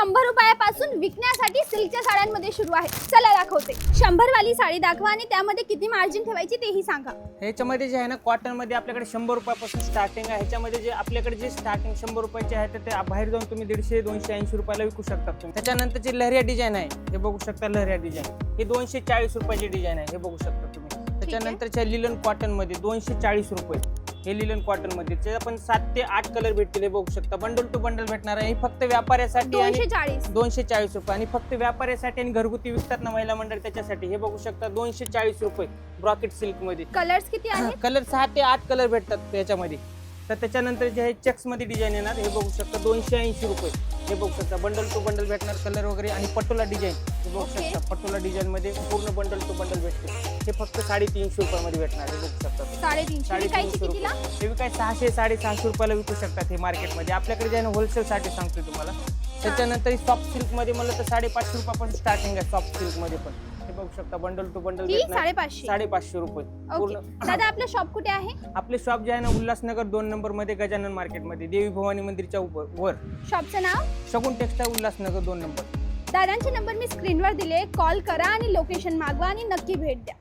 100 रुपयापासून विकण्यासाठी सिल्कच्या साड्यांमध्ये सुरू आहे। चला दाखवते। 100 वाली साडी दाखवा आणि त्यामध्ये किती मार्जिन ठेवायची तेही सांगा। ह्याच्यामध्ये जे आहे ना कॉटन मध्ये आपल्याकडे 100 रुपयापासून स्टार्टिंग आहे। ह्याच्यामध्ये जे आपल्याकडे जे स्टार्टिंग 100 रुपयाचे आहे तर ते बाहेर जाऊन तुम्ही 150 280 रुपयाला विकू शकता तुम्ही। त्याच्यानंतरची लहरिया डिझाईन आहे, हे बघू शकता। लहरिया डिझाईन हे 240 रुपयाची डिझाईन आहे, हे बघू शकता तुम्ही। त्याच्यानंतरच्या लिलन कॉटन मध्ये 240 रुपये, हे लिलन कॉटन मध्ये त्याचे पण 7 ते 8 कलर भेटतील, हे बघू शकता। बंडल टू बंडल भेटणार आहे, फक्त व्यापाऱ्यासाठी आणि 240 रुपये आणि फक्त व्यापाऱ्यासाठी आणि घरगुती विकतात ना महिला मंडळ त्याच्यासाठी, हे बघू शकता 240 रुपये ब्रॉकेट सिल्क मध्ये। कलर्स किती आहेत? कलर 6 ते 8 कलर भेटतात त्याच्यामध्ये। तर त्याच्यानंतर जे आहे चेक्स मध्ये डिझाईन येणार, हे बघू शकता 280 रुपये, हे बघू शकता। बंडल टू बंडल भेटणार कलर वगैरे आणि पटोला डिझाईन, हे बघू शकता। पटोला डिझाईन मध्ये पूर्ण बंडल टू बंडल भेटते, हे फक्त 350 रुपयामध्ये भेटणार, हे बघू शकता। 350 कितीला? हे काय 600 650 रुपयाला विकू शकतात हे मार्केटमध्ये। आपल्याकडे जे आहे ना होलसेल साठी सांगतो तुम्हाला। त्याच्यानंतर सॉफ्ट सिल्क मध्ये म्हणलं तर 550 रुपयापासून स्टार्टिंग आहे सॉफ्ट सिल्क मध्ये पण, हे बघू शकता। बंडल टू बंडल भेटणार 550 रुपये पूर्ण। दादा आपलं शॉप कुठे आहे? आपले शॉप जे आहे ना उल्हासनगर 2 नंबर मध्ये गजानन मार्केट मध्ये देवी भवानी मंदिरच्या वर। शॉपचं नाव शगुन टेक्सटाईल उल्हासनगर 2 नंबर। दादांचे नंबर मी स्क्रीनवर दिले, कॉल करा आणि लोकेशन मागवा आणि नक्की भेट द्या।